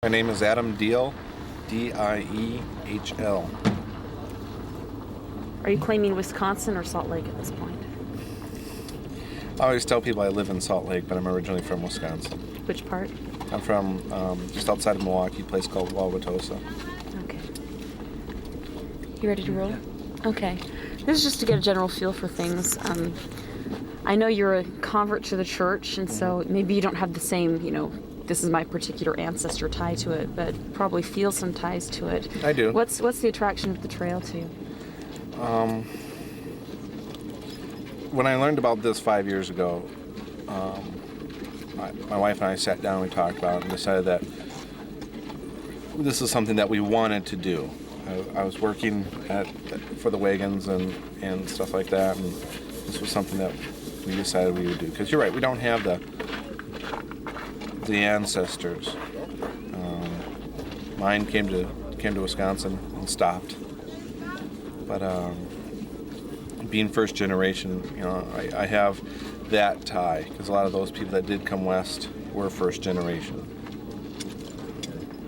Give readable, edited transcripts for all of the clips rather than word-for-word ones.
My name is Adam Diehl, D-I-E-H-L. Are you claiming Wisconsin or Salt Lake at this point? I always tell people I live in Salt Lake, but I'm originally from Wisconsin. Which part? I'm from just outside of Milwaukee, a place called Wauwatosa. Okay. You ready to roll? Okay. This is just to get a general feel for things. I know you're a convert to the church, and so maybe you don't have the same, this is my particular ancestor tie to it, but probably feel some ties to it. I do. What's the attraction of the trail to you? When I learned about this 5 years ago, my wife and I sat down and we talked about it and decided that this is something that we wanted to do. I was working for the wagons and stuff like that, and this was something that we decided we would do. Because you're right, we don't have the ancestors. Mine came to Wisconsin and stopped. But being first generation, I have that tie, because a lot of those people that did come west were first generation.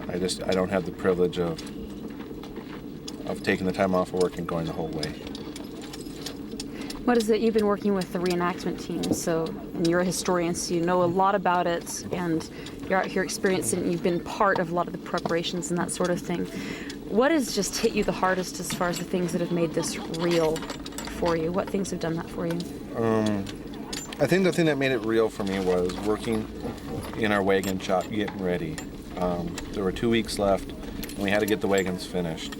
I don't have the privilege of taking the time off of work and going the whole way. What is it? You've been working with the reenactment team, and you're a historian, so you know a lot about it, and you're out here experiencing it, you've been part of a lot of the preparations and that sort of thing. What has just hit you the hardest as far as the things that have made this real for you? What things have done that for you? I think the thing that made it real for me was working in our wagon shop, getting ready. There were 2 weeks left, and we had to get the wagons finished.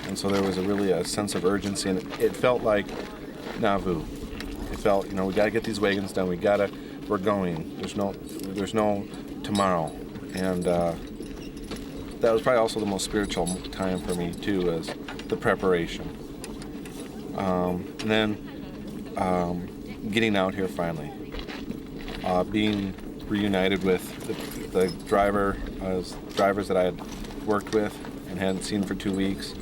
And so there was really a sense of urgency, and it felt like Nauvoo. It felt, we got to get these wagons done. We're going. There's no tomorrow. And that was probably also the most spiritual time for me too, is the preparation. And then getting out here finally, being reunited with the drivers that I had worked with and hadn't seen for 2 weeks.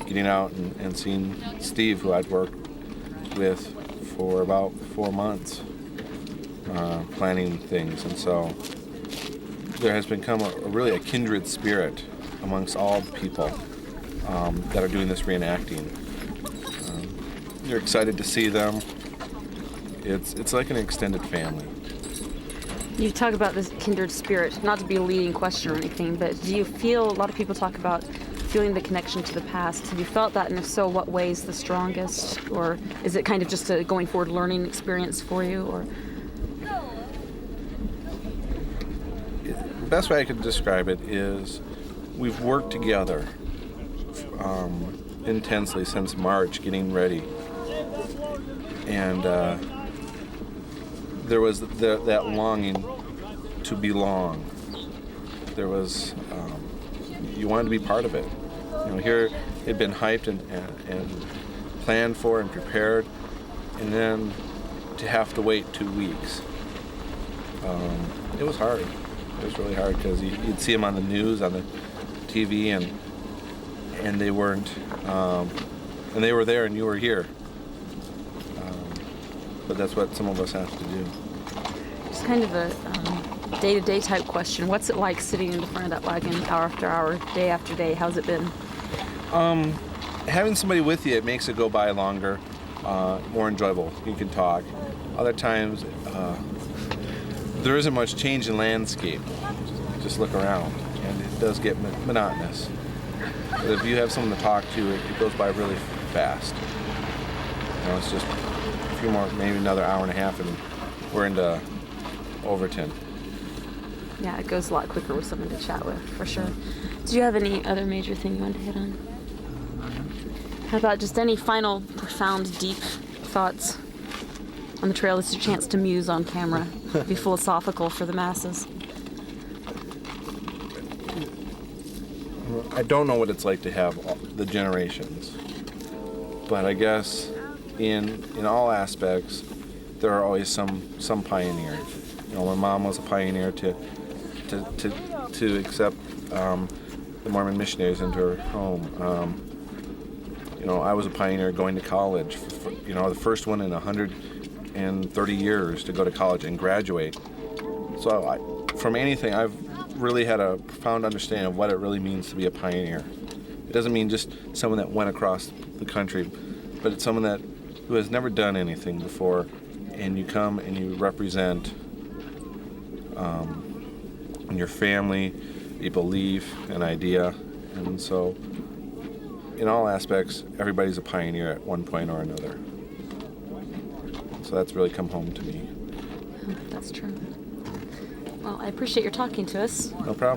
Getting out and seeing Steve, who I'd worked with for about 4 months, planning things. And so there has become really a kindred spirit amongst all people that are doing this reenacting. You're excited to see them. It's like an extended family. You talk about this kindred spirit, not to be a leading question or anything, but do you feel, a lot of people talk about feeling the connection to the past. Have you felt that, and if so, what way is the strongest? Or is it kind of just a going forward learning experience for you? Or the best way I could describe it is we've worked together intensely since March, getting ready. And there was that longing to belong. There was, you wanted to be part of it. Here it had been hyped and planned for and prepared, and then to have to wait 2 weeks. It was hard. It was really hard, because you'd see them on the news, on the TV, and they weren't, and they were there and you were here. But that's what some of us have to do. It's kind of a day-to-day type question. What's it like sitting in the front of that wagon hour after hour, day after day? How's it been? Having somebody with you, it makes it go by longer, more enjoyable. You can talk. Other times, there isn't much change in landscape. Just look around, and it does get monotonous. But if you have someone to talk to, it goes by really fast. It's just a few more, maybe another hour and a half, and we're into Overton. Yeah, it goes a lot quicker with someone to chat with, for sure. Do you have any other major thing you want to hit on? How about just any final, profound, deep thoughts on the trail? This is your chance to muse on camera, be philosophical for the masses. I don't know what it's like to have the generations, but I guess in all aspects, there are always some pioneers. My mom was a pioneer to accept the Mormon missionaries into her home. I was a pioneer going to college. The first one in 130 years to go to college and graduate. So from anything, I've really had a profound understanding of what it really means to be a pioneer. It doesn't mean just someone that went across the country, but it's someone who has never done anything before, and you come and you represent in your family a belief, an idea, and so in all aspects, everybody's a pioneer at one point or another. So that's really come home to me. That's true. Well, I appreciate your talking to us. No problem.